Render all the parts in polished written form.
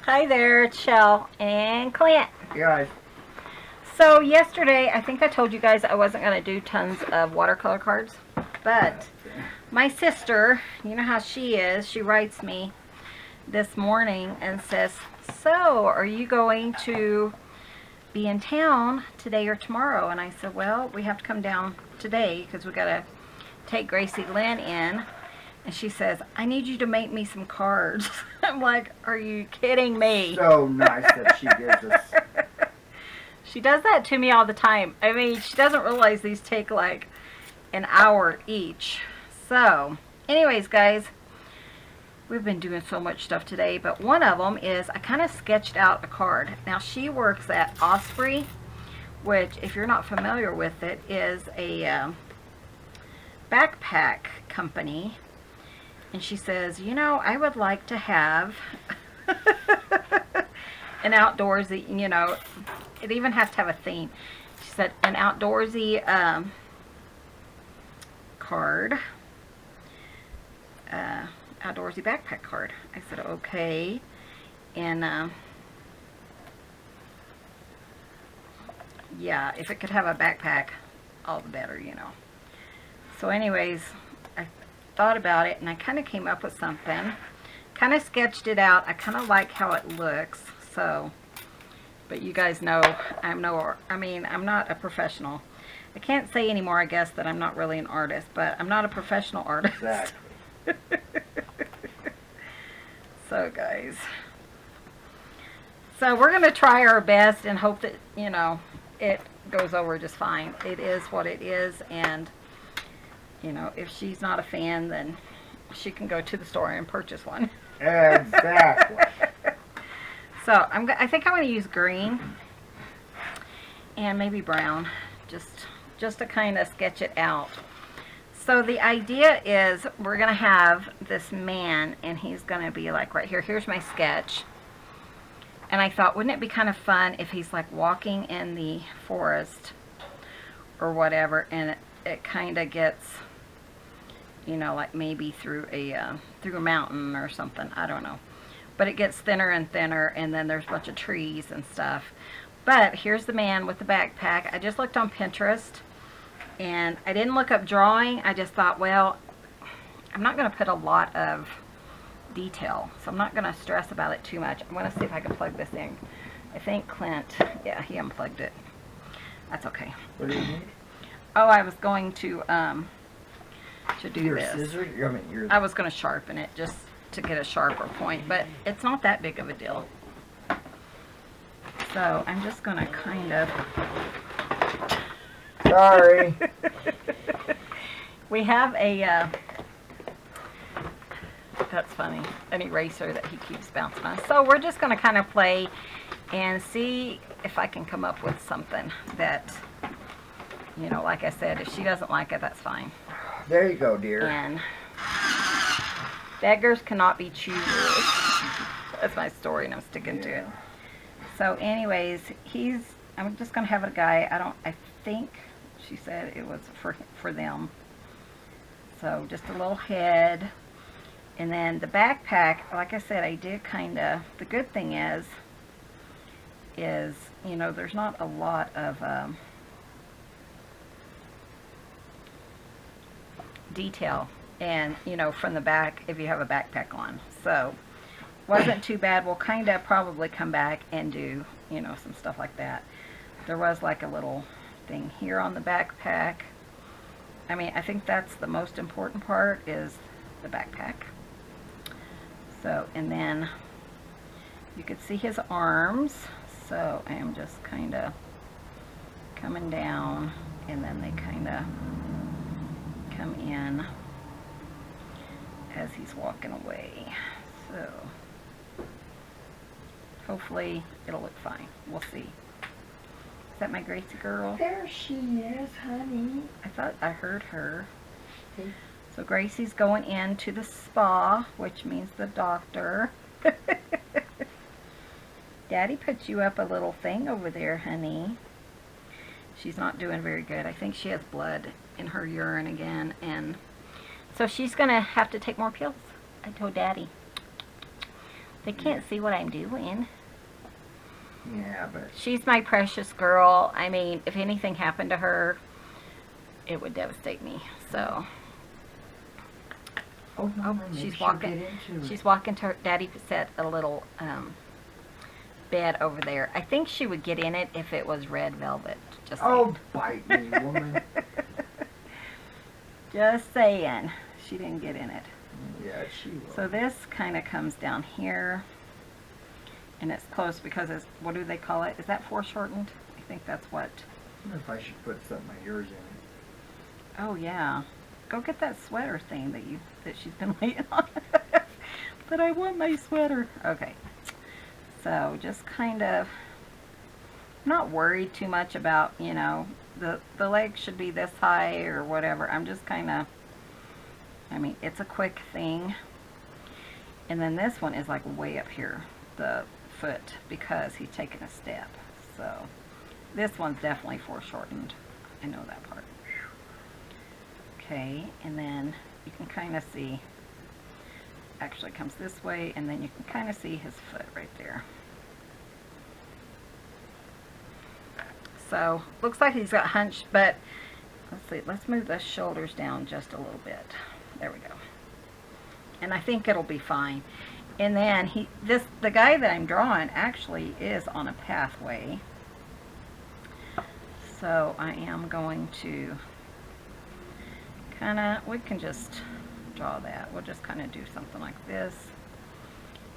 Hi there, it's Chelle and Clint. Guys, So yesterday, I think I told you guys I wasn't going to do tons of watercolor cards, but my sister, you know how she is, she writes me this morning and says, so are you going to be in town today or tomorrow? And I said, well, we have to come down today because we got to take Gracie Lynn in. And she says, I need you to make me some cards. I'm like, are you kidding me? so nice that she gives us. She does that to me all the time. I mean, she doesn't realize these take like an hour each. So, anyways, guys, we've been doing so much stuff today, but one of them is I kind of sketched out a card. Now, she works at Osprey, which, if you're not familiar with it, is a backpack company. And she says, you know, I would like to have an outdoorsy, you know, it even has to have a theme. She said, an outdoorsy card, outdoorsy backpack card. I said, okay. And yeah, if it could have a backpack, all the better, you know. So anyways, I thought about it and I kind of came up with something. Kind of sketched it out. I kind of like how it looks. So, but you guys know I'm not a professional. I can't say anymore, I guess, that I'm not really an artist, but I'm not a professional artist. Exactly. So, guys. So, we're going to try our best and hope that, you know, it goes over just fine. It is what it is, and you know, if she's not a fan, then she can go to the store and purchase one. Exactly. So I think I'm going to use green and maybe brown, just to kind of sketch it out. So the idea is we're going to have this man, and he's going to be like right here. Here's my sketch. And I thought, wouldn't it be kind of fun if he's like walking in the forest or whatever, and it kind of gets, you know, like maybe through a mountain or something. I don't know. But it gets thinner and thinner, and then there's a bunch of trees and stuff. But here's the man with the backpack. I just looked on Pinterest, and I didn't look up drawing. I just thought, well, I'm not going to put a lot of detail, so I'm not going to stress about it too much. I'm going to see if I can plug this in. I think Clint, yeah, he unplugged it. That's okay. What do you need? Oh, I was going to do Your this. scissors? I was going to sharpen it just to get a sharper point, but it's not that big of a deal. So I'm just going to kind of... Sorry. We have a... that's funny. An eraser that he keeps bouncing on. So we're just going to kind of play and see if I can come up with something that, you know, like I said, if she doesn't like it, that's fine. There you go, dear. And beggars cannot be choosers. That's my story, and I'm sticking to it. So anyways, I'm just going to have a guy, I think she said it was for them. So just a little head. And then the backpack, like I said, I did kind of, the good thing is, you know, there's not a lot of detail, and you know, from the back if you have a backpack on, so wasn't too bad. We'll kind of probably come back and do, you know, some stuff like that. There was like a little thing here on the backpack. I mean, I think that's the most important part, is the backpack. So, and then you could see his arms, so I am just kind of coming down, and then they kind of come in as he's walking away. So hopefully it'll look fine. We'll see. Is that my Gracie girl? There she is, honey. I thought I heard her. Okay. So Gracie's going into the spa, which means the doctor. Daddy put you up a little thing over there, honey. She's not doing very good. I think she has blood in her urine again, and so she's gonna have to take more pills. I told Daddy. They can't see what I'm doing. Yeah, but She's my precious girl. I mean, if anything happened to her, it would devastate me. So, maybe she's she'll walking. get into it. She's walking to her. Daddy set a little bed over there. I think she would get in it if it was red velvet. Just Oh, saying. bite me, woman. Just saying. She didn't get in it. Yeah, she will. So this kind of comes down here. And it's close because it's, what do they call it? Is that foreshortened? I think that's what. I wonder if I should put something of yours in it. Oh yeah. Go get that sweater thing that she's been laying on. But I want my sweater. Okay. So just kind of not worried too much about, you know, the leg should be this high or whatever. I'm just kind of, I mean, it's a quick thing. And then this one is like way up here, the foot, because he's taken a step. So this one's definitely foreshortened. I know that part. Okay, and then you can kind of see, actually it comes this way, and then you can kind of see his foot right there. So looks like he's got hunched, but let's see, let's move the shoulders down just a little bit. There we go. And I think it'll be fine. And then the guy that I'm drawing actually is on a pathway. So I am going to we can just draw that. We'll just kind of do something like this.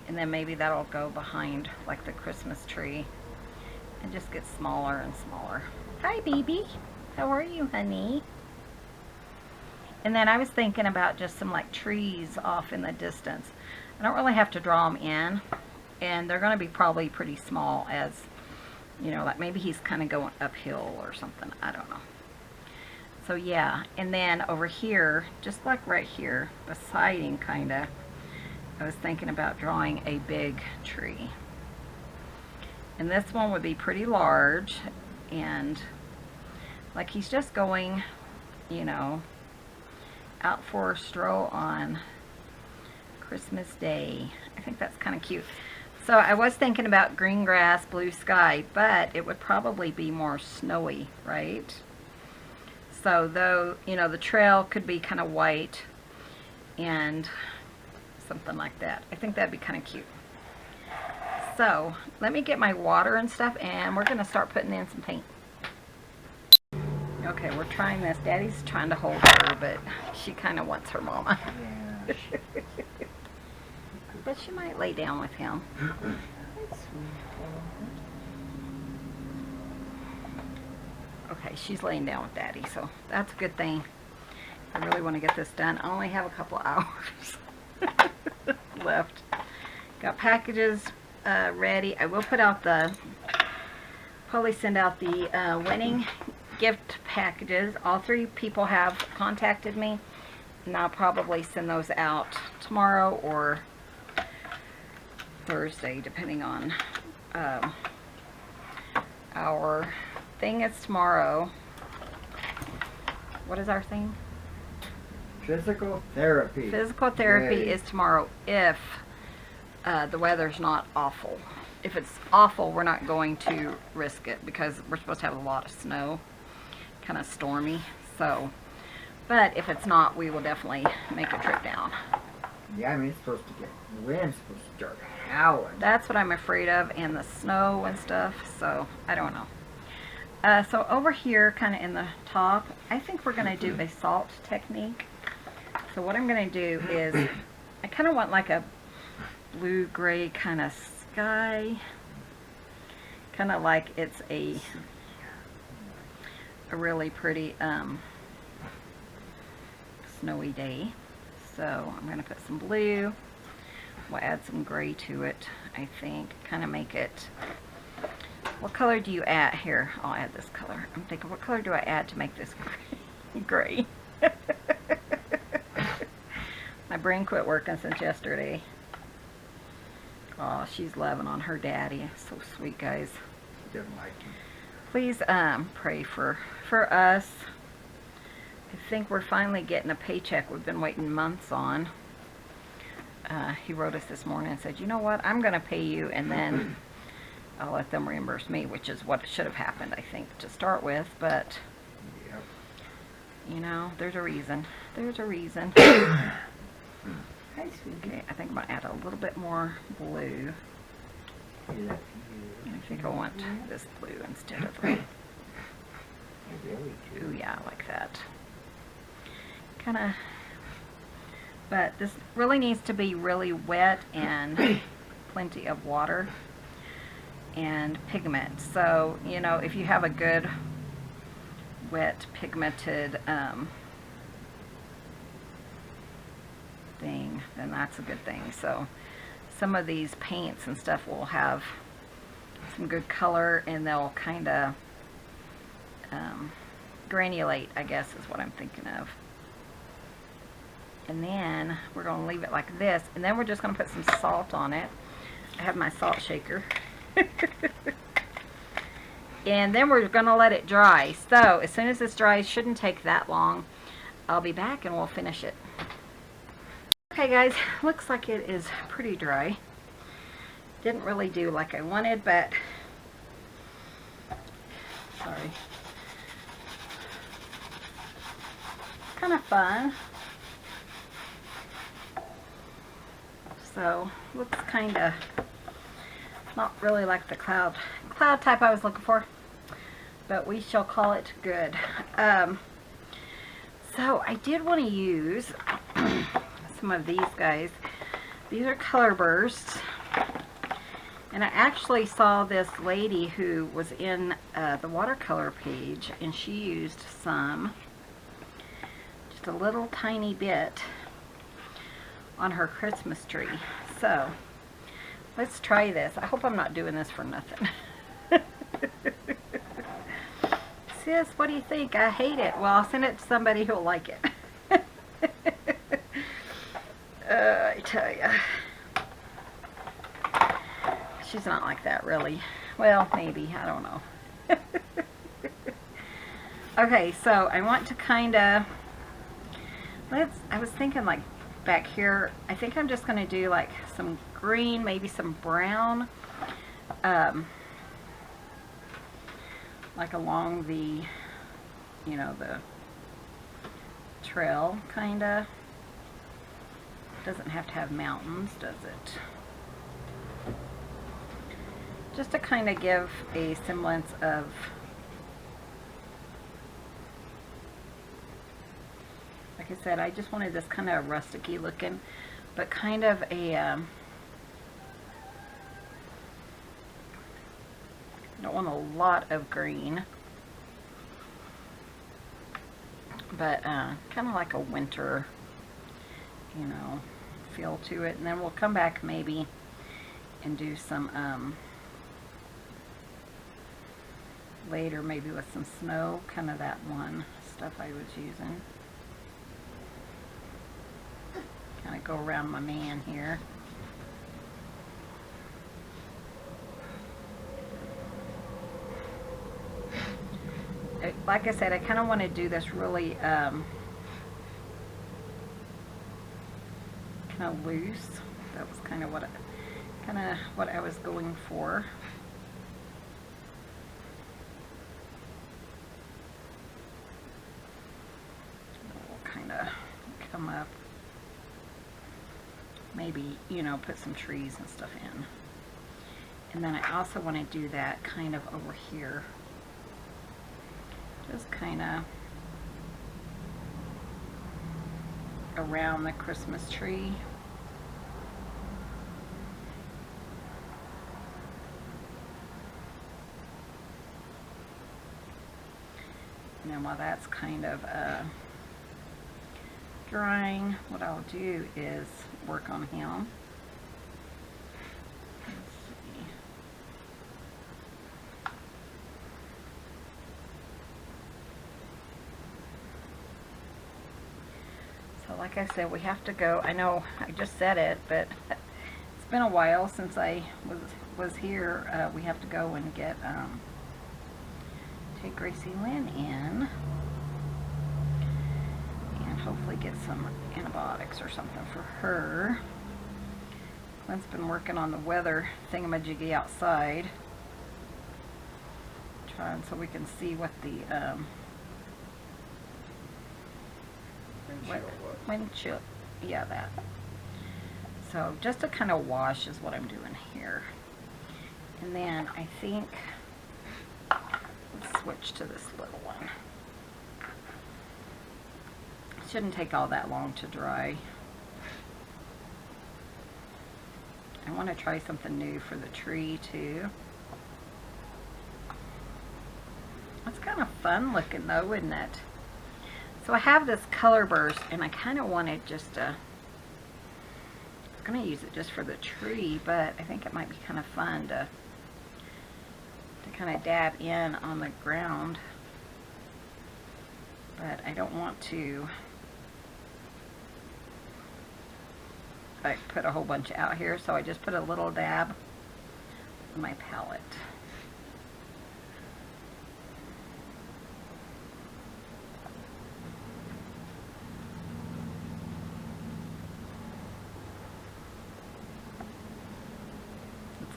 And then maybe that'll go behind like the Christmas tree and just get smaller and smaller. Hi, baby. How are you, honey? And then I was thinking about just some like trees off in the distance. I don't really have to draw them in, and they're going to be probably pretty small, as you know, like maybe he's kind of going uphill or something. I don't know. So yeah, and then over here, just like right here, the siding kind of, I was thinking about drawing a big tree. And this one would be pretty large, and like he's just going, you know, out for a stroll on Christmas Day. I think that's kind of cute. So I was thinking about green grass, blue sky, but it would probably be more snowy, right? So though, you know, the trail could be kind of white and something like that. I think that'd be kind of cute. So let me get my water and stuff, and we're going to start putting in some paint. Okay, we're trying this. Daddy's trying to hold her, but she kind of wants her mama. Yeah. But she might lay down with him. Okay, she's laying down with Daddy, so that's a good thing. I really want to get this done. I only have a couple hours left. Got packages ready. I will put out probably send out the winning gift packages. All 3 people have contacted me, and I'll probably send those out tomorrow or Thursday, depending on our thing is tomorrow. What is our thing? Physical therapy. Physical therapy Yay. is tomorrow if the weather's not awful. If it's awful, we're not going to risk it because we're supposed to have a lot of snow, kind of stormy. So, but if it's not, we will definitely make a trip down. Yeah, I mean, it's supposed to get, the wind's supposed to start howling. That's what I'm afraid of, and the snow and stuff, so I don't know. So over here, kind of in the top, I think we're going to do a salt technique. So what I'm going to do is, I kind of want like a blue-gray kind of sky. Kind of like it's a really pretty snowy day. So I'm going to put some blue. We'll add some gray to it, I think. Kind of make it... What color do you add? Here, I'll add this color. I'm thinking, what color do I add to make this gray? My brain quit working since yesterday. Oh, she's loving on her daddy. So sweet, guys. She doesn't like him. Please pray for us. I think we're finally getting a paycheck we've been waiting months on. he wrote us this morning and said, you know what, I'm going to pay you and then I'll let them reimburse me, which is what should have happened, I think, to start with. But, Yep. you know, there's a reason. There's a reason. Hi, sweetie. Okay, I think I'm going to add a little bit more blue. I love you. I think I want this blue instead of I really do. ooh, yeah, I like that. Kind of, but this really needs to be really wet and plenty of water and pigment. So, you know, if you have a good wet pigmented thing, then that's a good thing. So some of these paints and stuff will have some good color and they'll kind of granulate, I guess is what I'm thinking of. And then we're going to leave it like this, and then we're just going to put some salt on it. I have my salt shaker. And then we're going to let it dry. So as soon as this dries, shouldn't take that long, I'll be back and we'll finish it. Okay guys, looks like it is pretty dry. Didn't really do like I wanted, but sorry. Kind of fun. So looks kind of not really like the cloud type I was looking for, but we shall call it good. So I did want to use some of these guys. These are color bursts, and I actually saw this lady who was in the watercolor page, and she used some, just a little tiny bit on her Christmas tree. So let's try this. I hope I'm not doing this for nothing. Sis, what do you think? I hate it. Well, I'll send it to somebody who'll like it. I tell ya. She's not like that, really. Well, maybe. I don't know. Okay, so I want to kind of, I was thinking like back here, I think I'm just going to do like some green, maybe some brown, like along the, you know, the trail, kind of. Doesn't have to have mountains, does it? Just to kind of give a semblance of like I said, I just wanted this kind of rusticy looking, but kind of a don't want a lot of green, but kind of like a winter, you know, feel to it. And then we'll come back maybe and do some later, maybe with some snow, kind of that one stuff I was using. Kind of go around my man here. Like I said, I kind of want to do this really kind of loose. That was kind of what I was going for. We'll kind of come up. Maybe, you know, put some trees and stuff in. And then I also want to do that kind of over here. Just kind of around the Christmas tree. And then while that's kind of drying, what I'll do is work on him. Let's see. So like I said, we have to go. I know I just said it, but it's been a while since I was here. We have to go and get take Gracie Lynn in and hopefully get some antibiotics or something for her. Clint's been working on the weather thingamajiggy outside. Trying so we can see what the wind chill, yeah, that. So just a kind of wash is what I'm doing here. And then I think, let's switch to this little one. Shouldn't take all that long to dry. I want to try something new for the tree too. It's kind of fun looking though, isn't it? So I have this color burst and I kind of wanted just to, I was going to use it just for the tree, but I think it might be kind of fun to kind of dab in on the ground. But I don't want to like put a whole bunch out here, so I just put a little dab on my palette.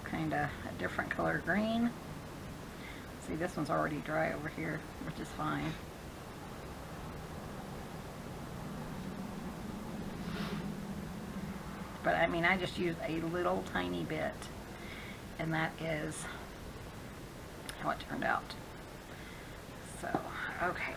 Kind of a different color green. See, this one's already dry over here, which is fine. But I mean, I just used a little tiny bit, and that is how it turned out. So, okay.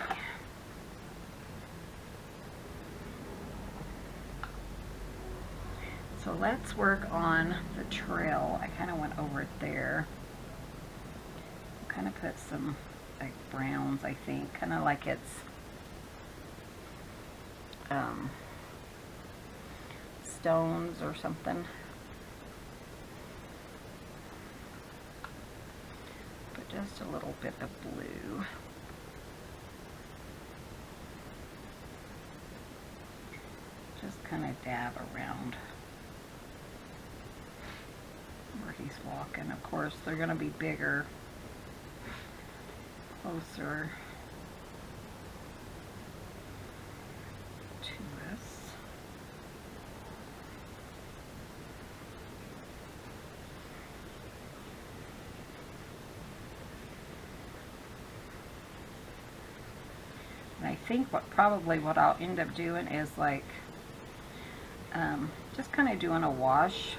So let's work on the trail. I kind of went over it there. Kind of put some like browns, I think, kind of like it's stones or something. But just a little bit of blue. Just kind of dab around where he's walking. Of course, they're going to be bigger, closer to us. And I think probably what I'll end up doing is like just kind of doing a wash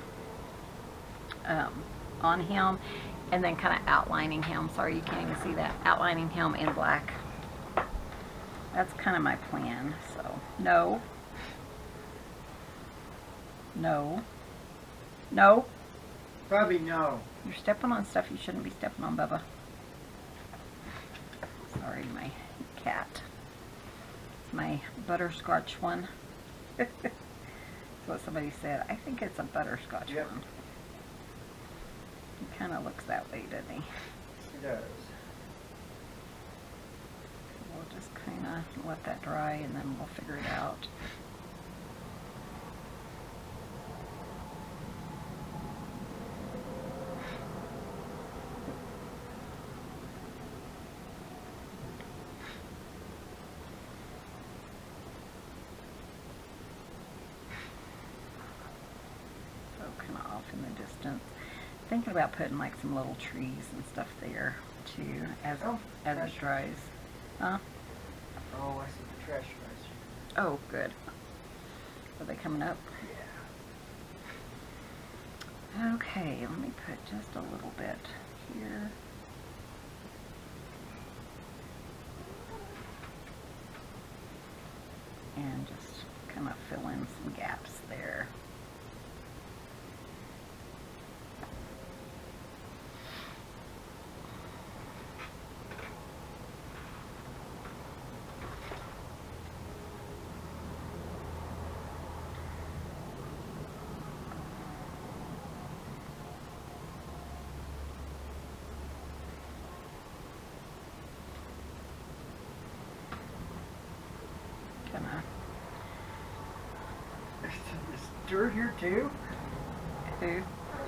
on him, and then kind of outlining him. Sorry, you can't even see that. Outlining him in black. That's kind of my plan. So, no. No. No. Probably no. You're stepping on stuff you shouldn't be stepping on, Bubba. Sorry, my cat. It's my butterscotch one. That's what somebody said. I think it's a butterscotch one. He kind of looks that way, doesn't he? He does. We'll just kind of let that dry and then we'll figure it out. So kind of off in the distance. Thinking about putting like some little trees and stuff there too as it dries. Huh? Oh, I see the trash guys. Oh, good. Are they coming up? Yeah. Okay, let me put just a little bit here. And just kind of fill in some gaps there. Is dirt here too? Who? It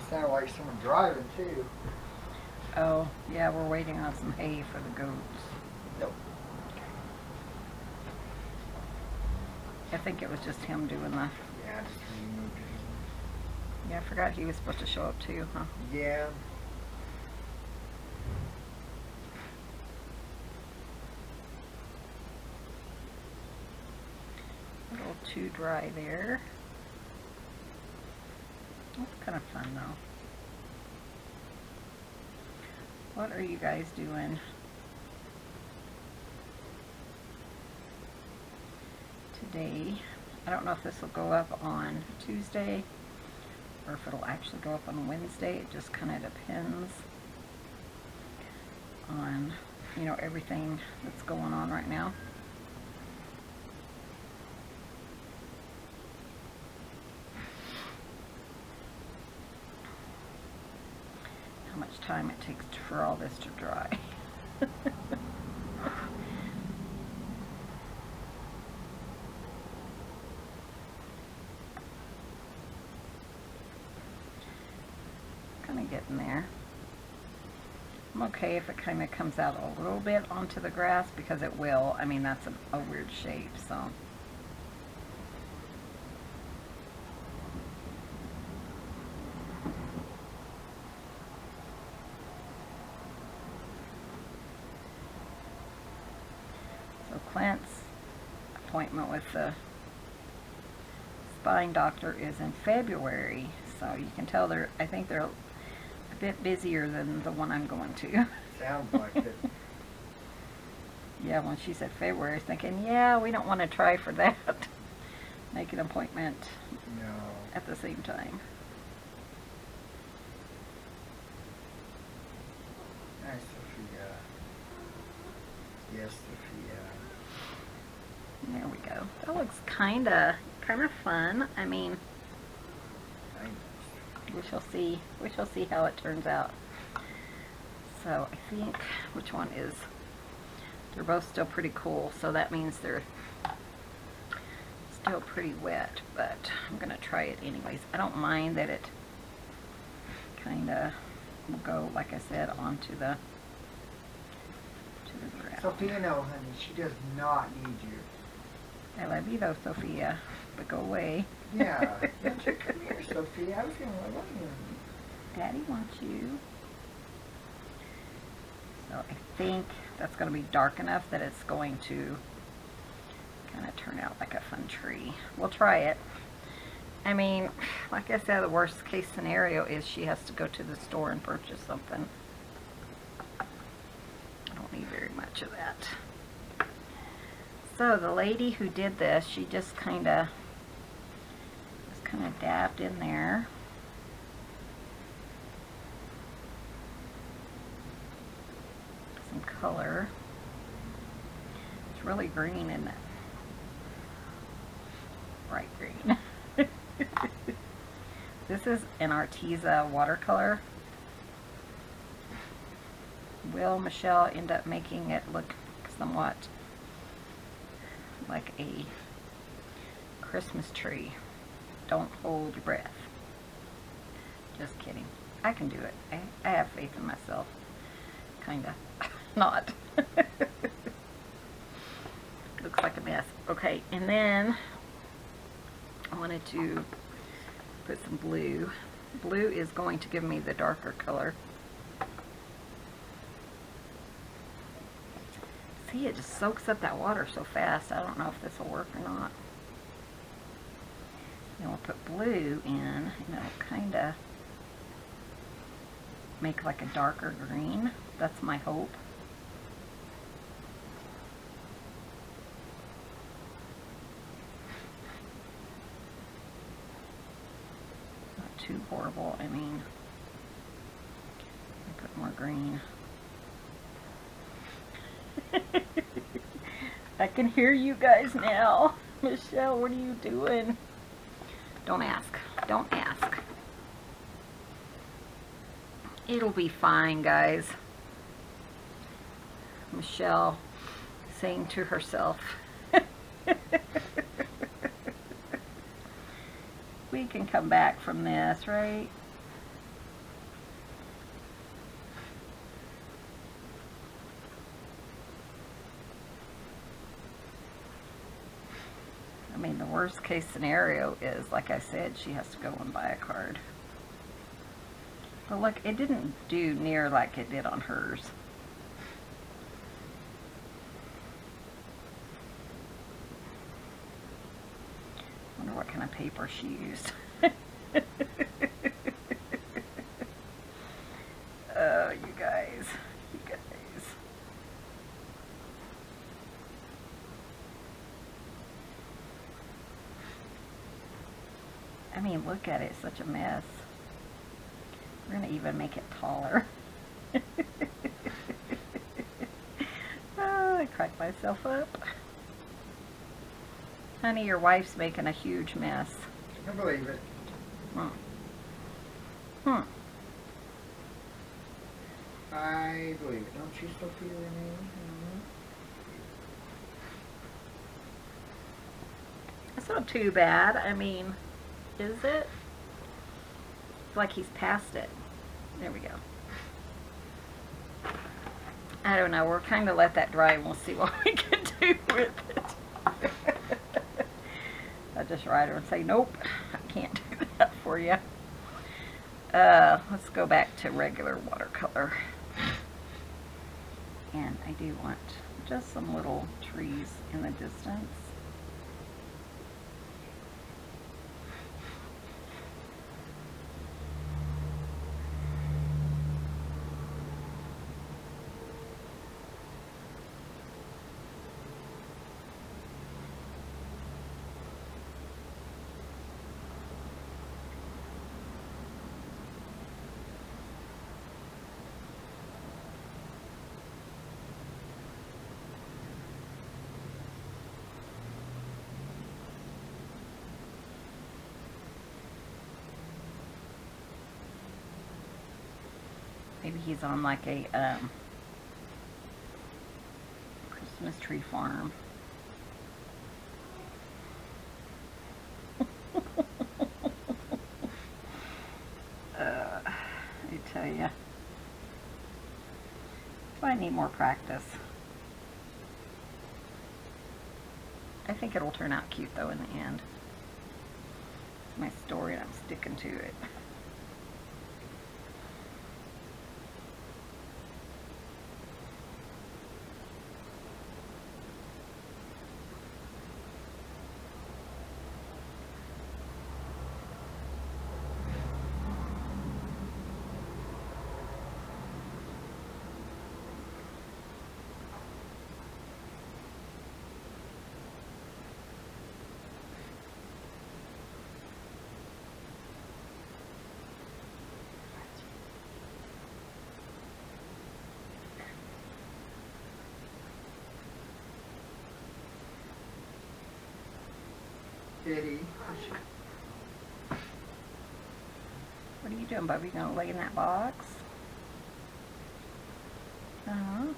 sounded like someone driving too. Oh, yeah, we're waiting on some hay for the goats. Nope. I think it was just him doing the... Yeah, I just removed it. Yeah, I forgot he was supposed to show up too, huh? Yeah. A little too dry there. That's kind of fun though. What are you guys doing today? I don't know if this will go up on Tuesday or if it'll actually go up on Wednesday. It just kind of depends on, you know, everything that's going on right now. How much time it takes for all this to dry. Kind of getting there. I'm okay if it kind of comes out a little bit onto the grass, because it will. I mean, that's a weird shape, so. So Clint's appointment with the spine doctor is in February, so you can tell I think they're a bit busier than the one I'm going to. Sounds like it. Yeah, when she said February, I was thinking, yeah, we don't want to try for that. Make an appointment No. at the same time. Hi, Sophia. Yes, Sophia. There we go. That looks kind of fun. I mean, we shall see. We shall see how it turns out. So I think, which one is? They're both still pretty cool, so that means they're still pretty wet. But I'm gonna try it anyways. I don't mind that it kind of will go, like I said, onto the ground. Sophia, no, honey, she does not need you. I love you though, Sophia, but go away. Yeah, come here, Sophia. I was gonna love you. Daddy wants you. So I think that's going to be dark enough that it's going to kind of turn out like a fun tree. We'll try it. I mean, like I said, the worst case scenario is she has to go to the store and purchase something. I don't need very much of that. So the lady who did this, she just kind of dabbed in there. Some color. It's really green, isn't it? Bright green. This is an Arteza watercolor. Will Michelle end up making it look somewhat like a Christmas tree? Don't hold your breath. Just kidding. I can do it. I have faith in myself. Kinda. Not. Looks like a mess. Okay, and then I wanted to put some blue. Blue is going to give me the darker color. See, it just soaks up that water so fast. I don't know if this will work or not. And we'll put blue in, and it'll kind of make like a darker green. That's my hope. Not too horrible. I mean, put more green. I can hear you guys now. Michelle, what are you doing? Don't ask. Don't ask. It'll be fine, guys. Michelle saying to herself, we can come back from this, right? I mean, the worst case scenario is, like I said, she has to go and buy a card. But look, it didn't do near like it did on hers. Wonder what kind of paper she used. Oh, you guys. You guys. I mean, look at it. It's such a mess. We're going to even make it taller. Oh, I cracked myself up. Honey, your wife's making a huge mess. I believe it. I believe it. Don't you still feel me? It's not too bad. I mean, is it? It's like he's past it. There we go. I don't know. We're kind of let that dry and we'll see what we can do with it. I'll just write her and say, nope, I can't do that for you. Let's go back to regular watercolor. And I do want just some little trees in the distance. Maybe he's on like a Christmas tree farm. I tell you, I need more practice. I think it'll turn out cute though in the end. It's my story and I'm sticking to it. Kitty. What are you doing, Bubby? You gonna lay in that box? Uh-huh.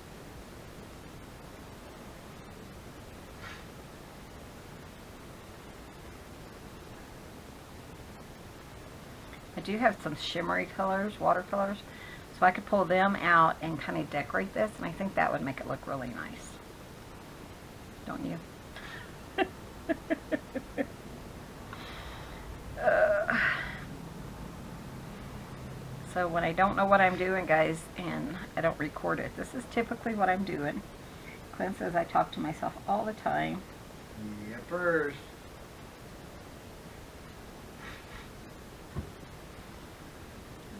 I do have some shimmery colors, watercolors, so I could pull them out and kind of decorate this, and I think that would make it look really nice. Don't you? So when I don't know what I'm doing, guys, and I don't record it, this is typically what I'm doing. Clint says I talk to myself all the time. Yippers.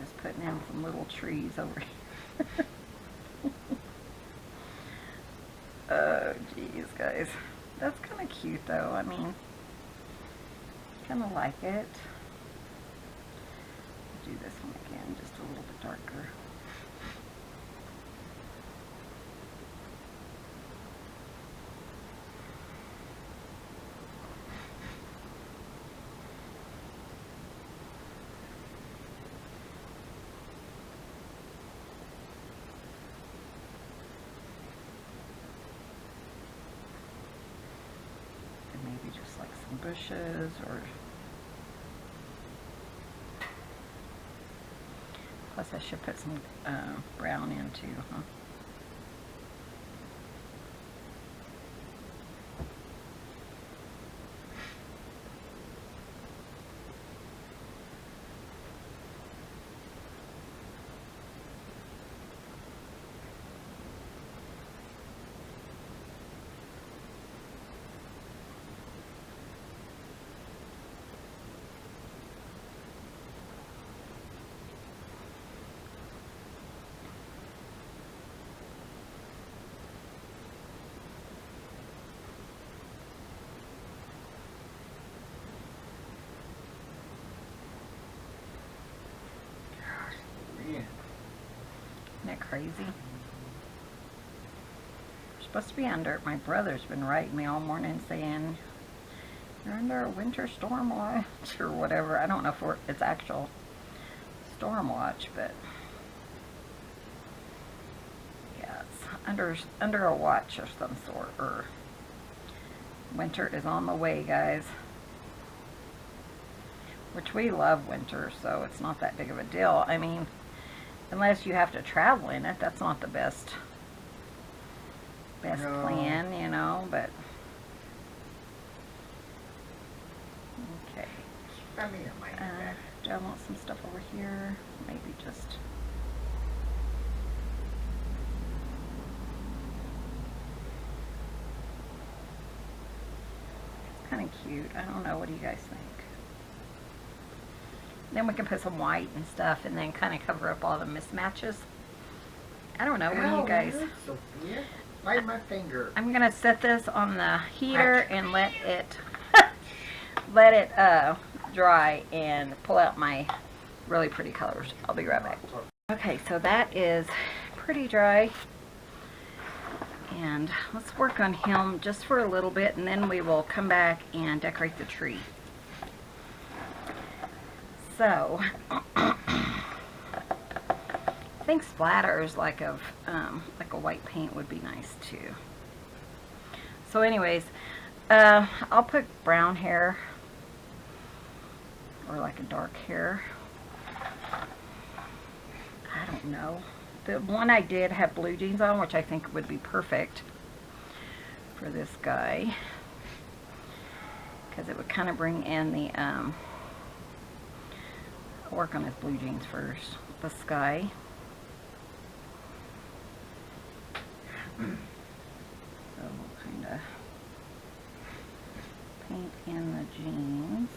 Just putting in some little trees over here. Oh, geez, guys. That's kind of cute, though. I mean, kind of like it. Do this one again, just a little bit darker. And maybe just like some bushes or plus I should put some brown in too, huh? crazy? We're supposed to be under, my brother's been writing me all morning saying, you're under a winter storm watch or whatever. I don't know if it's actual storm watch, but yeah, it's under a watch of some sort, or winter is on the way, guys. Which we love winter, so it's not that big of a deal. I mean, unless you have to travel in it, that's not the best plan, you know, but okay. Do I want some stuff over here? Maybe just it's kind of cute. I don't know. What do you guys think? Then we can put some white and stuff and then kind of cover up all the mismatches. I don't know. What do you guys? Sophia, bite my finger. I'm gonna set this on the heater and let it let it dry and pull out my really pretty colors. I'll be right back. Okay, so that is pretty dry. And let's work on him just for a little bit, and then we will come back and decorate the tree. So, I think splatters like a white paint would be nice too. So anyways, I'll put brown hair or like a dark hair. I don't know. The one I did have blue jeans on, which I think would be perfect for this guy, because it would kind of bring in the I'll work on his blue jeans first. The sky. So we'll kind of paint in the jeans.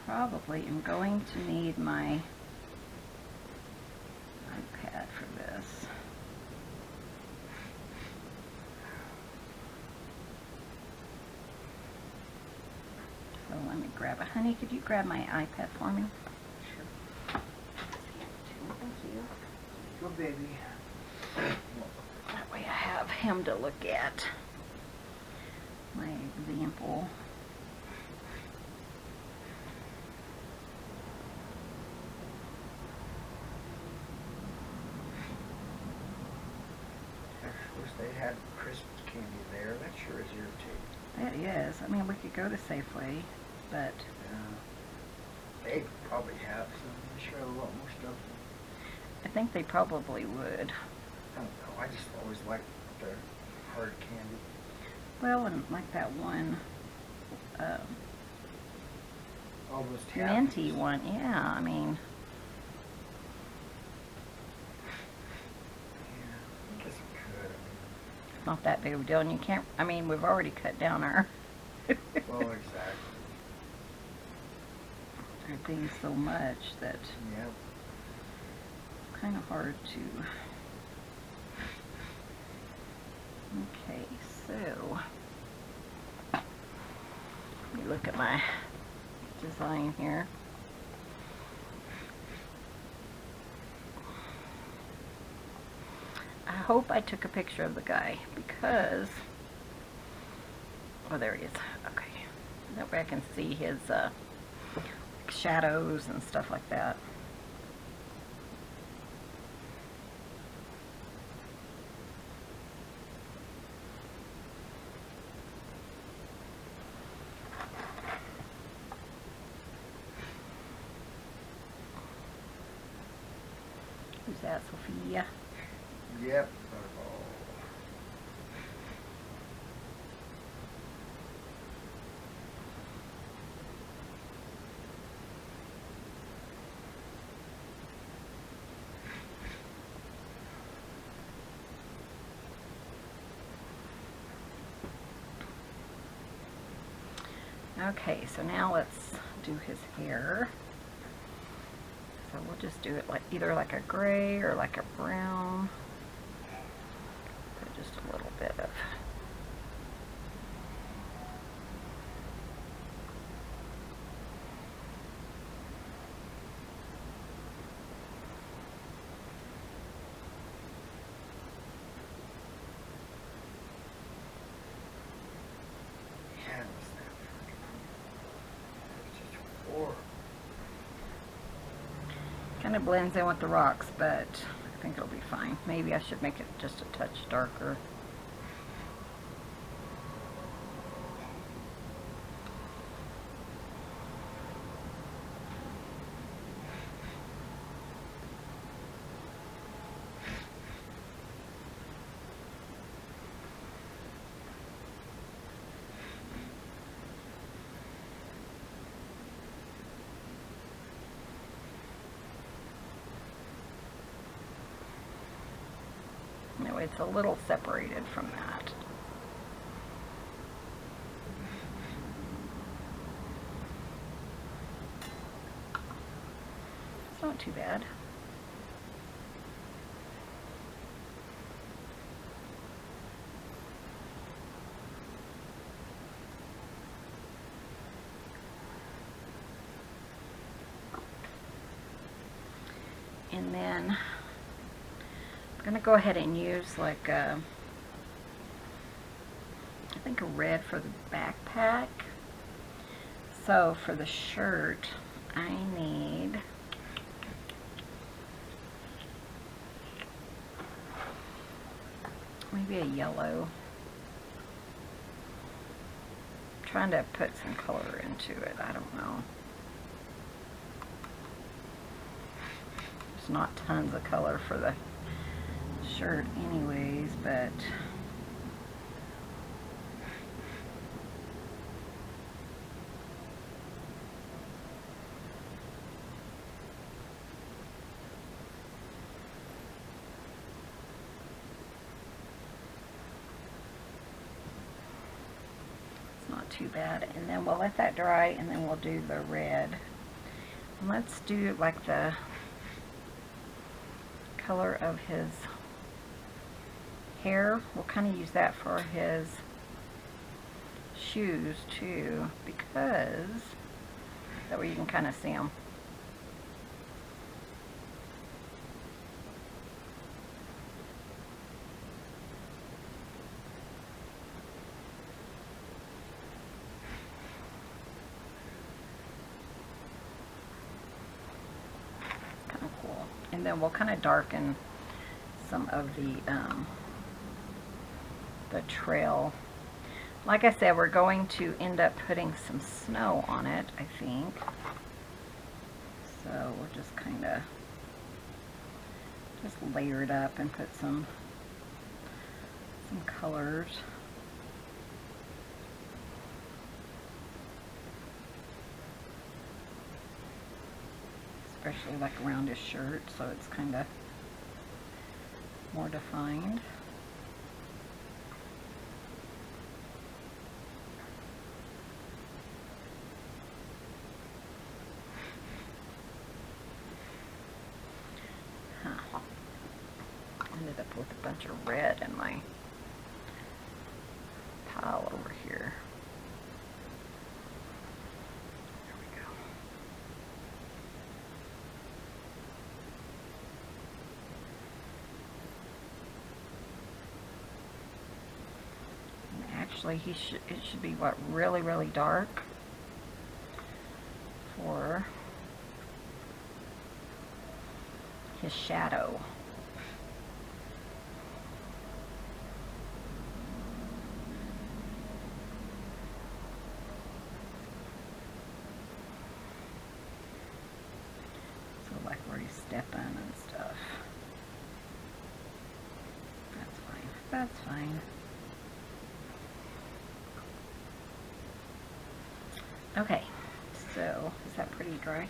Probably am going to need my iPad for this. So let me grab it. Honey, could you grab my iPad for me? Sure. Thank you. Good baby. That way I have him to look at. My example. I wish they had Christmas candy there. That sure is irritating. It is. I mean, we could go to Safeway, but they probably have some. I'm sure a lot more stuff. I think they probably would. I don't know. I just always liked the hard candy. Well, and like that one All those minty one. Yeah, I mean, Yeah, I guess we could. it's not that big of a deal. And you can't, I mean, we've already cut down our, Well, exactly. our things so much that Yeah. it's kind of hard to. Okay, so let me look at my design here. I hope I took a picture of the guy because, oh, there he is. Okay, that way I can see his shadows and stuff like that. Who's that, Sophia? Yep. Okay, so now let's do his hair. So we'll just do it like either like a gray or like a brown. Put just a little bit of. kind of blends in with the rocks, but I think it'll be fine. Maybe I should make it just a touch darker. Anyway, it's a little separated from that. It's not too bad. And then I'm going to go ahead and use like I think a red for the backpack. So for the shirt I need maybe a yellow. I'm trying to put some color into it. I don't know. There's not tons of color for the shirt anyways, but it's not too bad. And then we'll let that dry, and then we'll do the red. And let's do like the color of his hair. We'll kind of use that for his shoes too, because that way you can kind of see them. Kind of cool. And then we'll kind of darken some of the trail. Like I said, we're going to end up putting some snow on it, I think. So we'll just kind of just layer it up and put some colors. Especially like around his shirt, so it's kind of more defined. Ended up with a bunch of red in my pile over here. There we go. And actually, it should be what, really dark for his shadow. Like where he's stepping and stuff. That's fine. That's fine. Okay, so is that pretty dry?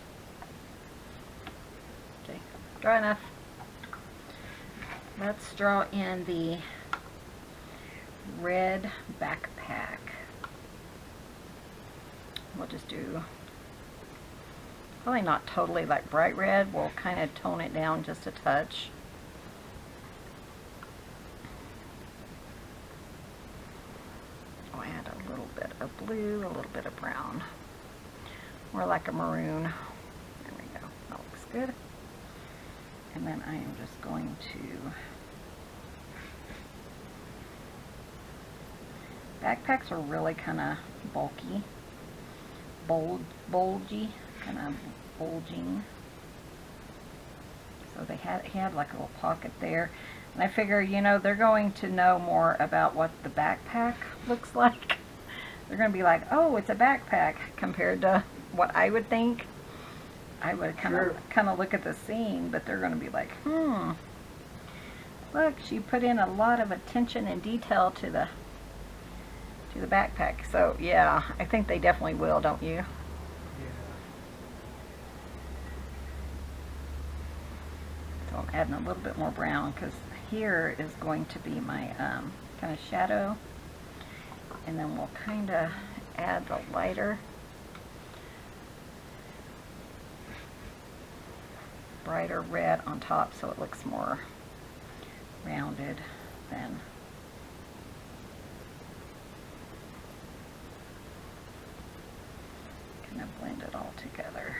Okay, dry enough. Let's draw in the red backpack. We'll just do probably not totally like bright red. We'll kind of tone it down just a touch. I'll add a little bit of blue, a little bit of brown. More like a maroon. There we go. That looks good. And then I am just going to... Backpacks are really kind of bulky. Bulgy. Kind of bulging. So he had like a little pocket there. And I figure, you know, they're going to know more about what the backpack looks like. They're going to be like, oh, it's a backpack, compared to what I would think. I would kind of look at the scene, but they're going to be like, look, she put in a lot of attention and detail to the backpack. So yeah, I think they definitely will, don't you? So I'm adding a little bit more brown, because here is going to be my kind of shadow, and then we'll kind of add the lighter, brighter red on top, so it looks more rounded than kind of blend it all together.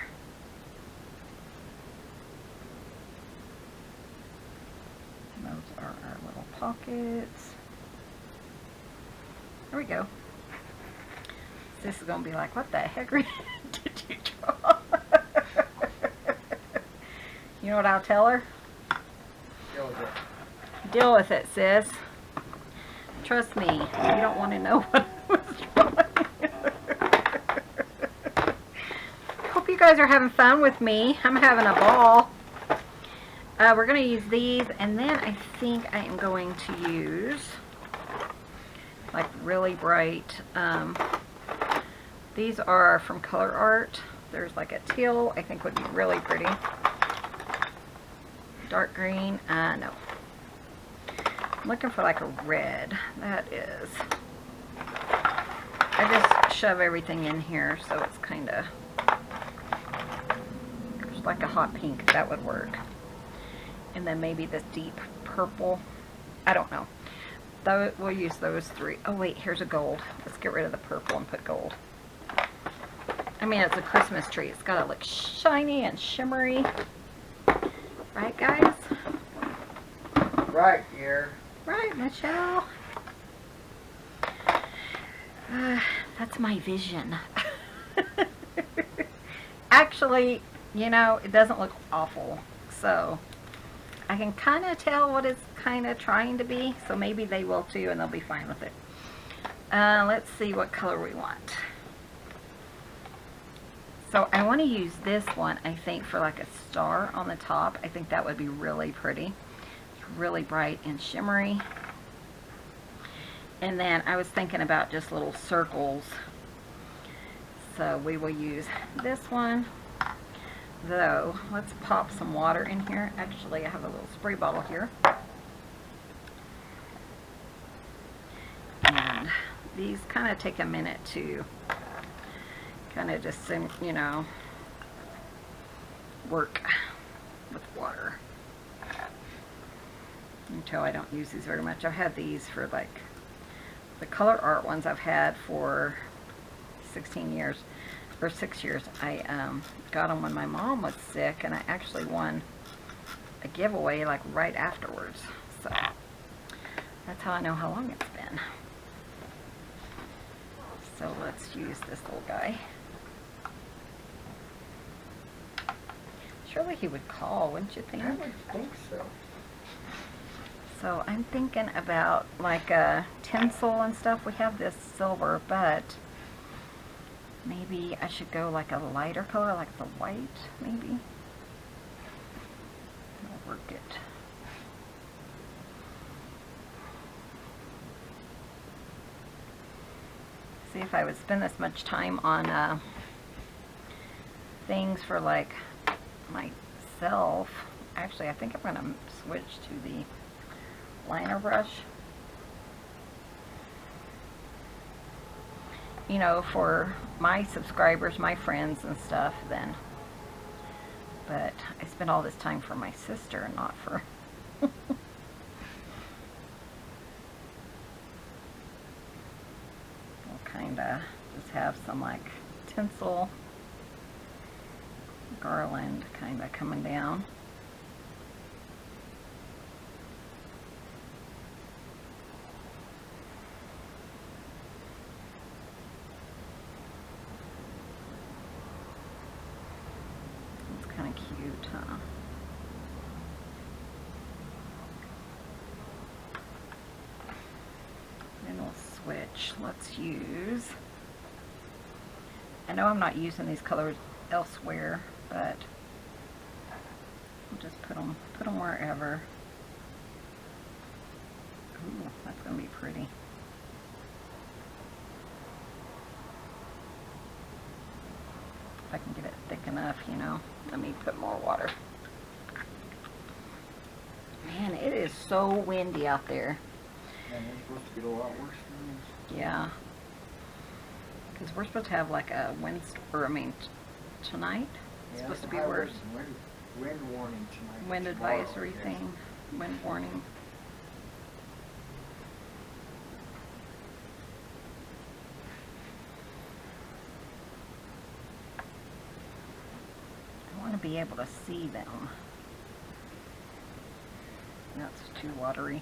And those are our little pockets. There we go. This is going to be like, what the heck did you draw? You know what I'll tell her? Deal with it. Deal with it, sis. Trust me, you don't want to know what I was drawing. Hope you guys are having fun with me. I'm having a ball. We're going to use these, and then I think I am going to use like really bright, these are from Color Art. There's like a teal, I think would be really pretty. Dark green, no. I'm looking for like a red. That is. I just shove everything in here, so it's kind of just like a hot pink. That would work. And then maybe this deep purple. I don't know. We'll use those three. Oh wait, here's a gold. Let's get rid of the purple and put gold. I mean, it's a Christmas tree. It's got to look shiny and shimmery. Right, guys? Right, dear. Right, Michelle. That's my vision. Actually, you know, it doesn't look awful. So, I can kind of tell what it's kind of trying to be. So maybe they will too, and they'll be fine with it. Let's see what color we want. So I want to use this one, I think, for like a star on the top. I think that would be really pretty. It's really bright and shimmery. And then I was thinking about just little circles. So we will use this one. Though, let's pop some water in here. Actually, I have a little spray bottle here. And these kind of take a minute to kind of just, you know, work with water. Until I don't use these very much. I've had these for like, the Color Art ones I've had for 16 years, or 6 years. I got them when my mom was sick, and I actually won a giveaway like right afterwards. So, that's how I know how long it's been. So let's use this little guy. Surely he would call, wouldn't you think? I would think so. So I'm thinking about like a tinsel and stuff. We have this silver, but maybe I should go like a lighter color, like the white, maybe. I'll work it. See, if I would spend this much time on things for like myself. Actually, I think I'm going to switch to the liner brush. You know, for my subscribers, my friends and stuff, then. But I spend all this time for my sister, not for... We'll kind of just have some like tinsel garland kind of coming down. It's kind of cute, huh? which let's use. I know I'm not using these colors elsewhere, but I'll just put them wherever. Ooh, that's going to be pretty. If I can get it thick enough, you know. Let me put more water. Man, it is so windy out there. And it's supposed to get a lot worse than this. Yeah. Because we're supposed to have like a tonight it's supposed to be worse. Wind warning tonight. Wind advisory thing. Wind warning. I want to be able to see them. That's too watery.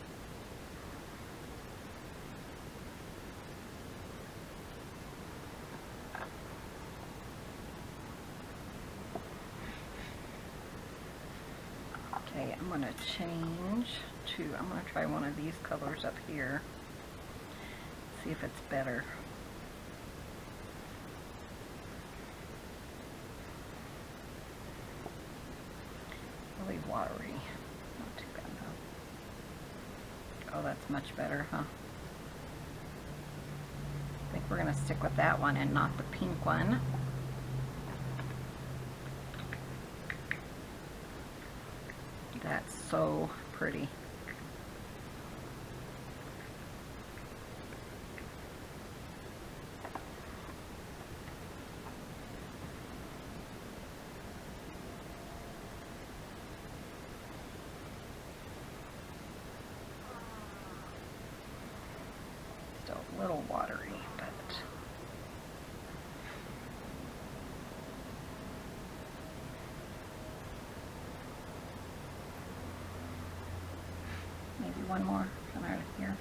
Okay, I'm going to change to, I'm going to try one of these colors up here. See if it's better. Really watery. Not too bad though. Oh, that's much better, huh? I think we're going to stick with that one and not the pink one. That's so pretty. Still a little watery, but maybe one more come out of here.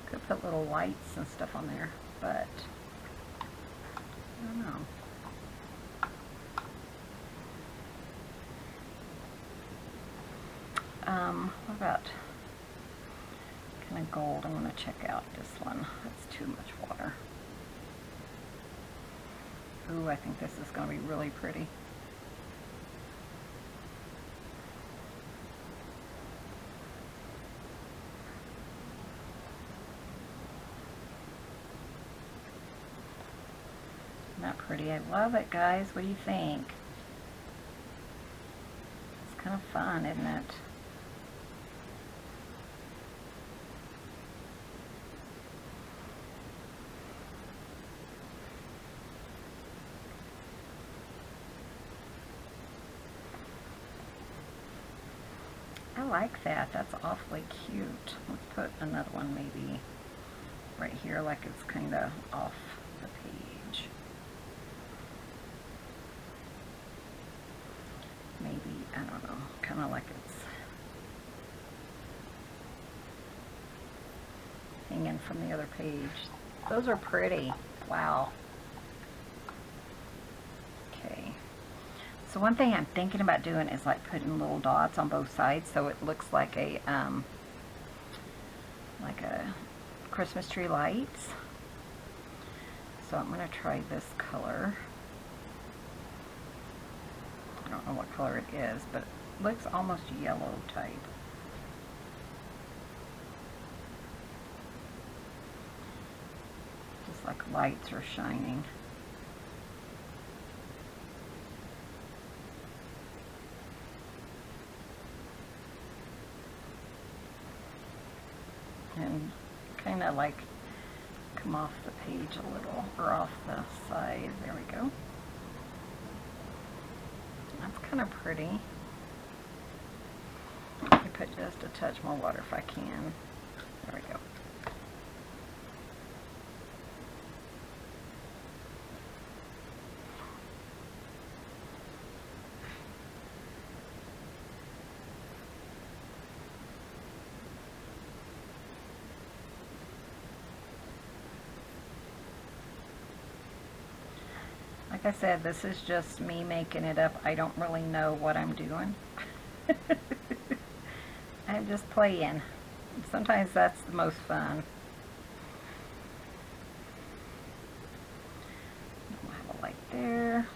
Could put little lights and stuff on there, but I don't know. What about kind of gold? I'm going to check out this one. That's too much water. Ooh, I think this is going to be really pretty. Isn't that pretty? I love it, guys. What do you think? It's kind of fun, isn't it? I like that. That's awfully cute. Let's put another one maybe right here, like it's kind of off the page. Maybe, I don't know, kind of like it's hanging from the other page. Those are pretty. Wow. Okay. So one thing I'm thinking about doing is like putting little dots on both sides so it looks like a Christmas tree lights. So I'm going to try this color. I don't know what color it is, but it looks almost yellow type. Just like lights are shining. And kind of like come off the page a little, or off the side. There we go. That's kind of pretty. Let me put just a touch more water if I can. There we go. Like I said, this is just me making it up. I don't really know what I'm doing. I'm just playing. Sometimes that's the most fun. We'll have a light there.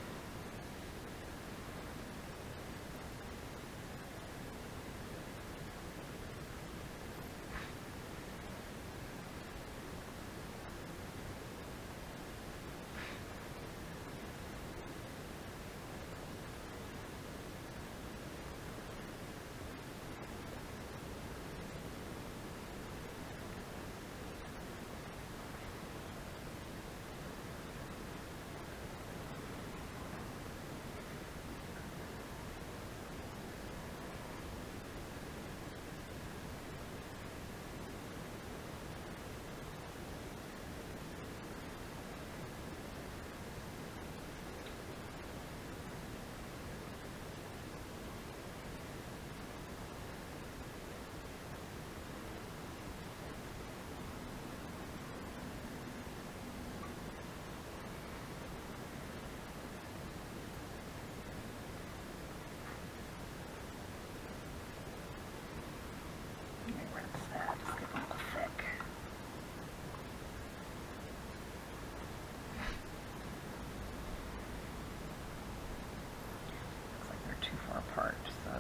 Apart, so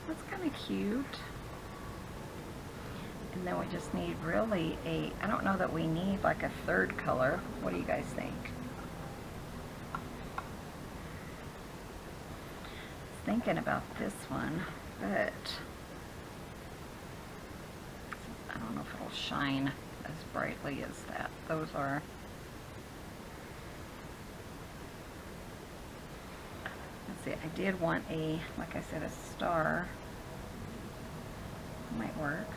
that's kind of cute. And then we just need really I don't know that we need like a third color. What do you guys think? Thinking about this one, but I don't know if it'll shine as brightly as that. Those are. Let's see, I did want like I said, a star. Might work.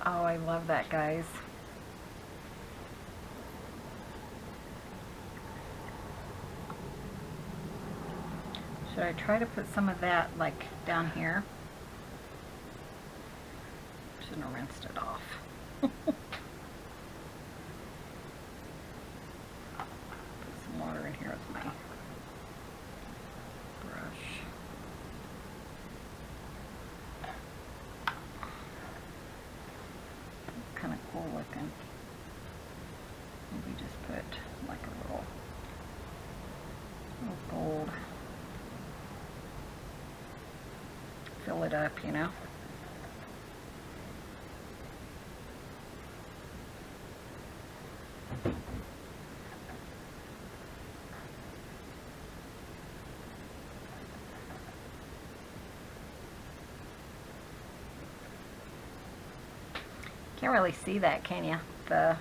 Oh, I love that, guys. Should I try to put some of that like down here? Shouldn't have rinsed it off. Put some water in here with my brush. It's kind of cool looking. Maybe just put like a little gold. Fill it up, you know. Can't really see that, can you? The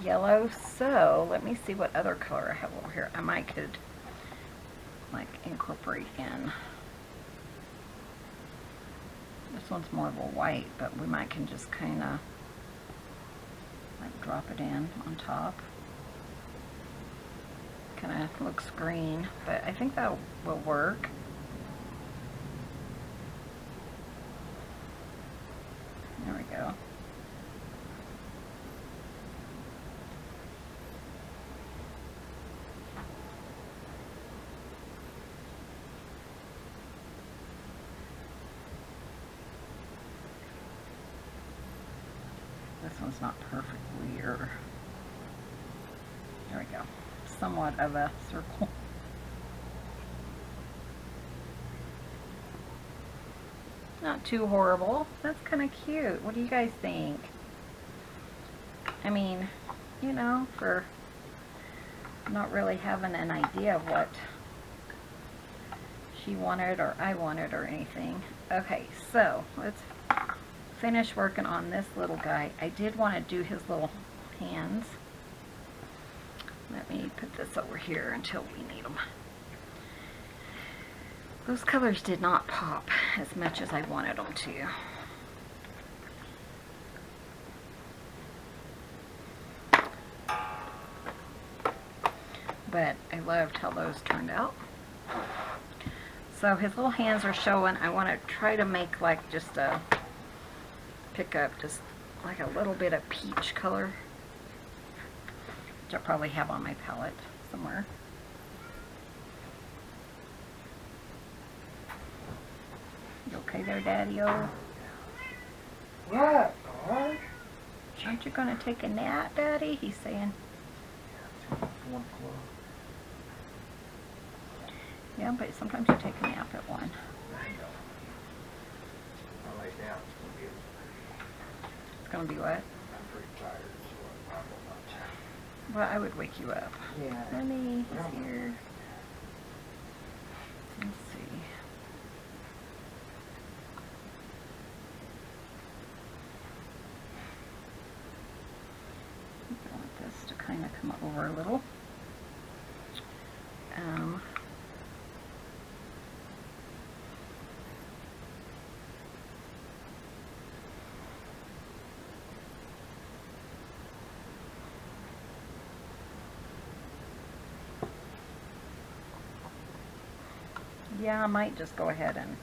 yellow. So let me see what other color I have over here. I might could like incorporate in. This one's more of a white, but we might can just kind of like drop it in on top. Kind of looks green, but I think that will work. There we go. This one's not perfectly, or there we go. Somewhat of a circle. Not too horrible. That's kind of cute. What do you guys think? I mean, you know, for not really having an idea of what he wanted or I wanted or anything. Okay, so let's finish working on this little guy. I did want to do his little hands. Let me put this over here until we need them. Those colors did not pop as much as I wanted them to. But I loved how those turned out. So his little hands are showing. I want to try to make like just a, pick up just like a little bit of peach color, which I probably have on my palette somewhere. You okay there, Daddy-O? What? George? Aren't you going to take a nap, Daddy? He's saying. One floor. Yeah, but sometimes you take a nap at 1. I know. I'll lay down. It's going to be what? I'm pretty tired, so I will not. Well, I would wake you up. Yeah. Lenny, he's here. Let's see. I want this to kind of come over a little. Yeah, I might just go ahead and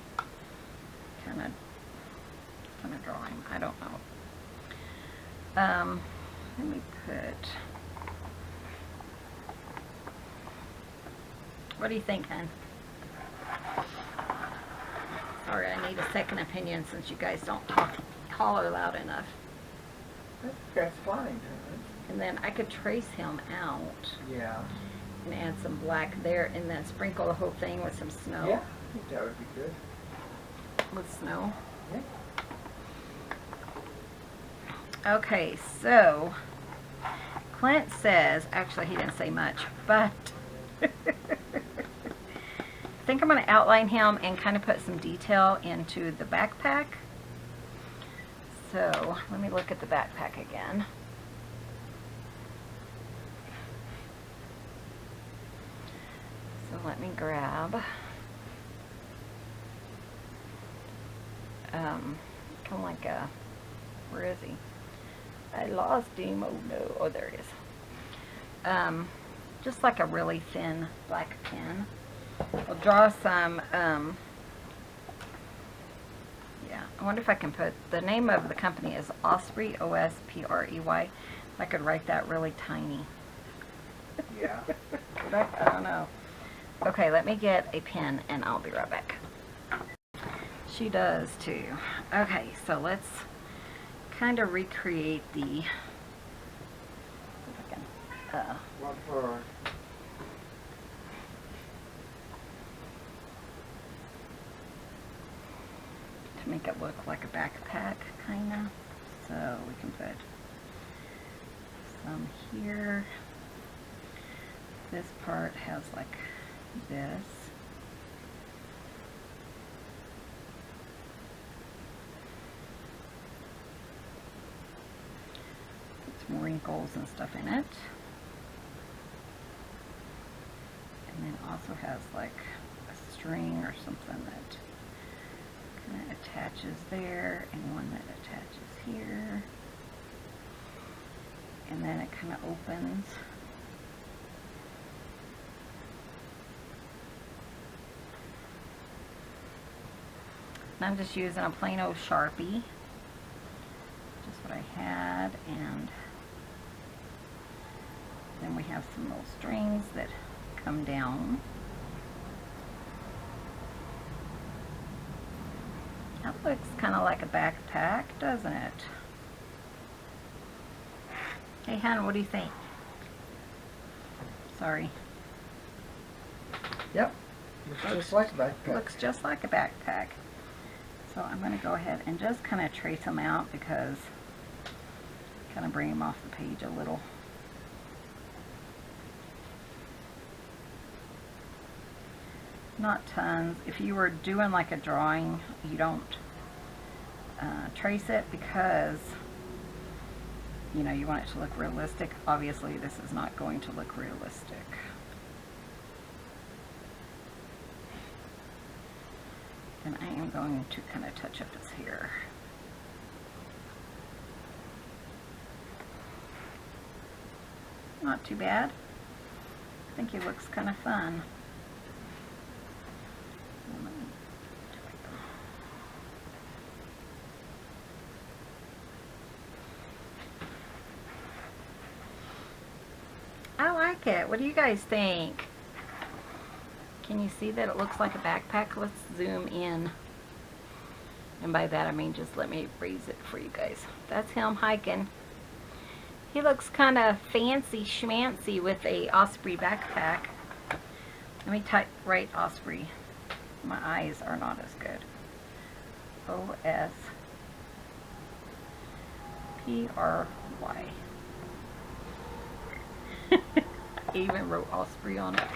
kind of draw him. I don't know. Let me put. What do you think, hon? Sorry, I need a second opinion since you guys don't holler loud enough. That's fine. And then I could trace him out. Yeah. And add some black there, and then sprinkle the whole thing with some snow. Yeah, I think that would be good. With snow. Yeah. Okay, so Clint says, actually he didn't say much, but I think I'm going to outline him and kind of put some detail into the backpack. So let me look at the backpack again. So let me grab kind of like a, where is he? I lost him. Oh no. Oh, there he is. Just like a really thin black pen. I'll draw some, yeah, I wonder if I can put, the name of the company is Osprey, O-S-P-R-E-Y. I could write that really tiny. Yeah. I don't know. Okay, let me get a pen and I'll be right back. She does too. Okay, so let's kind of recreate the, One for. to make it look like a backpack, kind of. So we can put some here. This part has like this. Put some wrinkles and stuff in it. And then also has like a string or something that kind of attaches there, and one that attaches here. And then it kind of opens. And I'm just using a plain old Sharpie, just what I had, and then we have some little strings that come down. That looks kind of like a backpack, doesn't it? Hey, hon, what do you think? Sorry. Yep. Looks just like a backpack. Looks just like a backpack. So I'm going to go ahead and just kind of trace them out, because kind of bring them off the page a little. not tons. If you were doing like a drawing, you don't trace it because, you know, you want it to look realistic. Obviously, this is not going to look realistic. And I am going to kind of touch up his hair. Not too bad. I think he looks kind of fun. I like it. What do you guys think? Can you see that it looks like a backpack? Let's zoom in. And by that I mean just let me raise it for you guys. That's him hiking. He looks kind of fancy schmancy with a Osprey backpack. Let me write Osprey. My eyes are not as good. O-S-P-R-Y. I even wrote Osprey on it.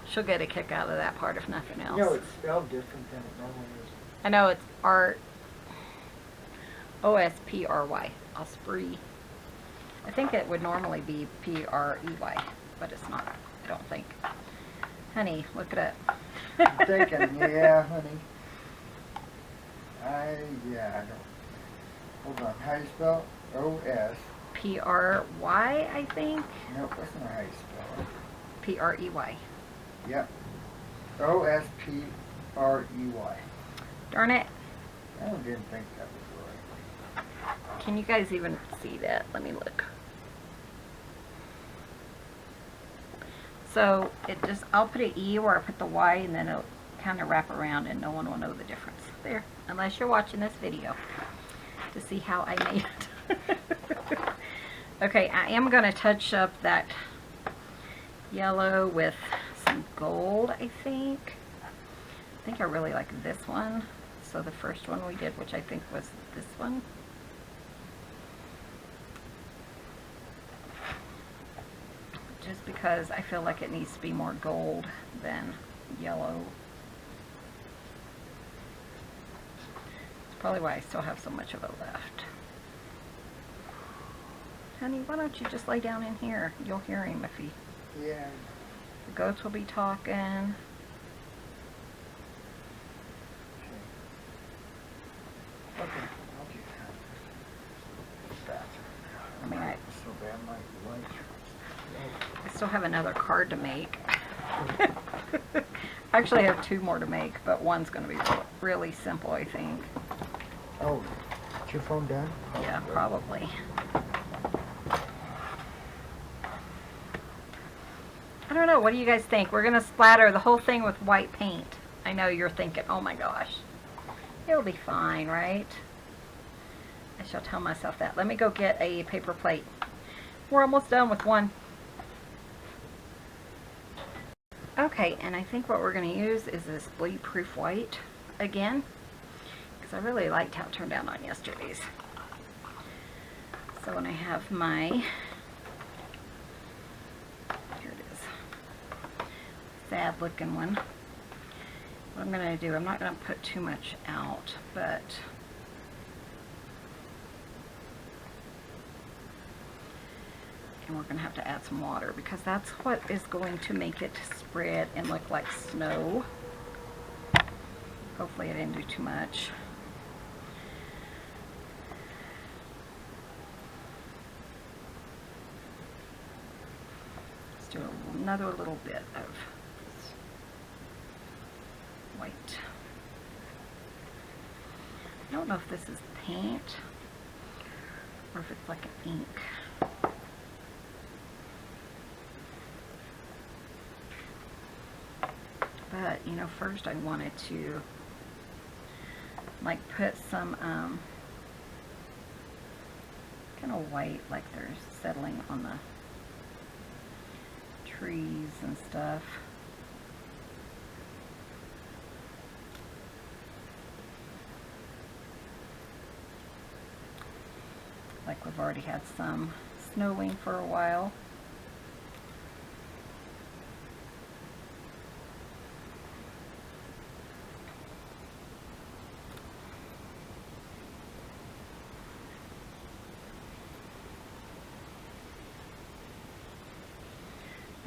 She'll get a kick out of that part if nothing else. You know, it's spelled different than it normally is. I know it's art. O-S-P-R-Y. Osprey. I think it would normally be P-R-E-Y, but it's not. I don't think. Honey, look it up. I'm thinking, yeah, honey. I don't. Hold on. How do you spell it? O-S. P-R-Y, I think. Nope, that's not how you spell it. P-R-E-Y. Yep. O-S-P-R-E-Y. Darn it. I didn't think that was right. Can you guys even see that? Let me look. So it just, I'll put an E where I put the Y, and then it'll kind of wrap around and no one will know the difference. There, unless you're watching this video to see how I made it. Okay, I am going to touch up that yellow with some gold, I think. I think I really like this one. So the first one we did, which I think was this one. Just because I feel like it needs to be more gold than yellow. It's probably why I still have so much of it left. Honey, why don't you just lay down in here? You'll hear him if he... Yeah. The goats will be talking. Okay. I mean, I So bad, my lights. still have another card to make. I actually have two more to make, but one's going to be really simple, I think. Oh, is your phone done? Yeah, probably. I don't know. What do you guys think? We're going to splatter the whole thing with white paint. I know you're thinking, oh my gosh. It'll be fine, right? I shall tell myself that. Let me go get a paper plate. We're almost done with one. Okay, and I think what we're going to use is this bleed-proof white again, because I really liked how it turned out on yesterday's. So when I have my, here it is, sad looking one, what I'm going to do, I'm not going to put too much out, but and we're going to have to add some water because that's what is going to make it spread and look like snow. Hopefully I didn't do too much. Let's do another little bit of this white. I don't know if this is paint or if it's like an ink. But, you know, first I wanted to, like, put some, kind of white, like they're settling on the trees and stuff. Like we've already had some snowing for a while.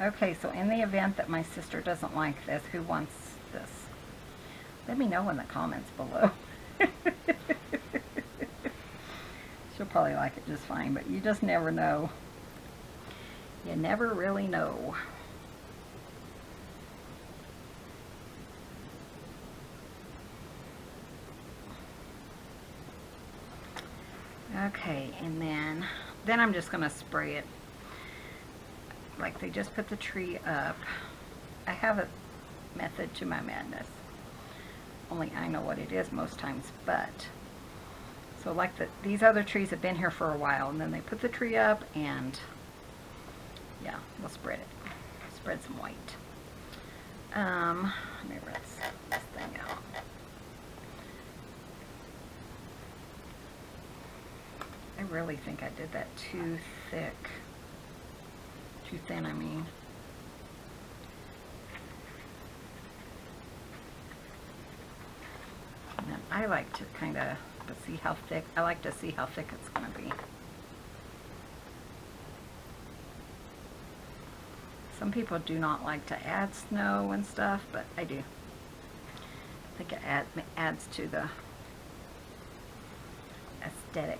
Okay, so in the event that my sister doesn't like this, who wants this? Let me know in the comments below. She'll probably like it just fine, but you just never know. You never really know. Okay, and then I'm just gonna spray it. Like they just put the tree up. I have a method to my madness. Only I know what it is most times, but so like these other trees have been here for a while, and then they put the tree up, and yeah, we'll spread it. Spread some white. Let me rinse this thing out. I really think I did that too thick. Too thin, I mean. And then I like to kind of see how thick, I like to see how thick it's going to be. Some people do not like to add snow and stuff, but I do. I think it adds to the aesthetic.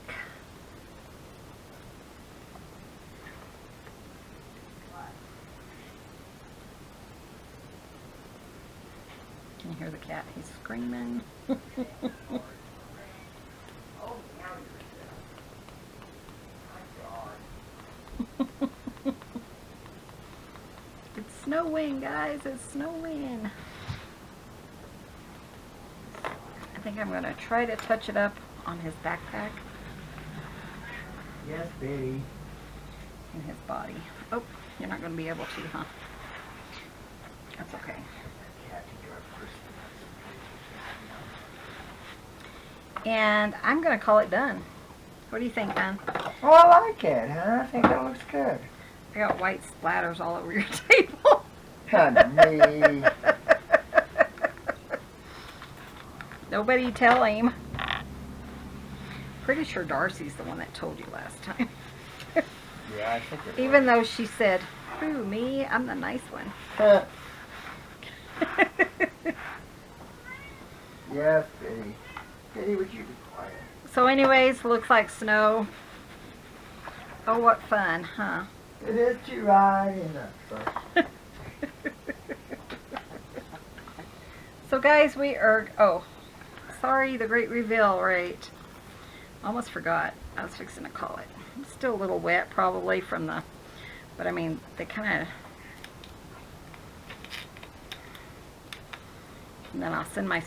Can you hear the cat? He's screaming. It's snowing, guys. It's snowing. I think I'm going to try to touch it up on his backpack. Yes, Betty. And his body. Oh, you're not going to be able to, huh? That's okay. And I'm going to call it done. What do you think, Ben? Oh, I like it, huh? I think that looks good. I got white splatters all over your table. Honey. Nobody tell him. Pretty sure Darcy's the one that told you last time. Yeah, I think it Even though she said, "Who, me? I'm the nice one." Yes, Betty. Betty, would you be quiet? So anyways, looks like snow. Oh, what fun, huh? It is to ride in the sun. So guys, we are, oh, sorry, the great reveal, right? Almost forgot. I was fixing to call it. It's still a little wet probably from the, but I mean, they kind of, and then I'll send my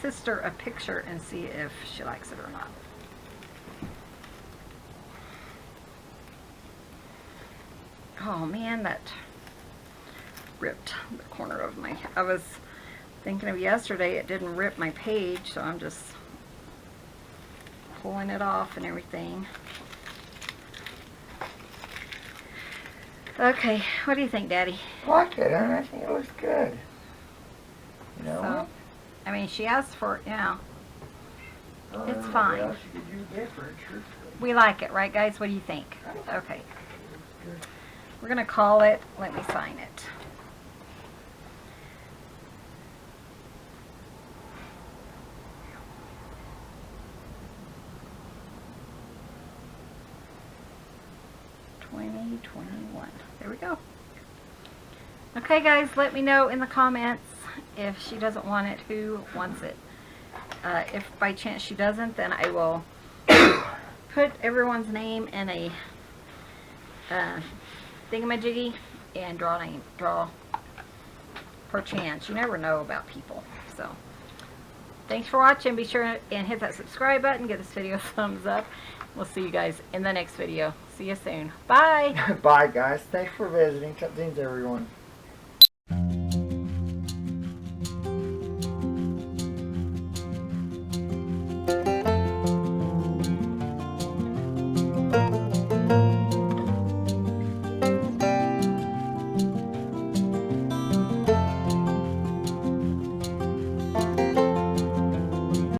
sister a picture and see if she likes it or not. Oh man, that ripped the corner of my, I was thinking of yesterday, it didn't rip my page, so I'm just pulling it off and everything. Okay, what do you think, Daddy? I like it, huh? I think it looks good. You know? So, I mean, she asked for, yeah, I don't it's know fine. What else you could do different, truthfully. We like it, right guys? What do you think? Okay, It looks good. we're gonna call it, let me sign it. There we go. Okay guys, let me know in the comments if she doesn't want it, who wants it. If by chance she doesn't, then I will put everyone's name in a thingamajiggy and draw per chance. You never know about people. So thanks for watching. Be sure and hit that subscribe button, give this video a thumbs up. We'll see you guys in the next video. See you soon. Bye. Bye, guys. Thanks for visiting. Cut things, everyone.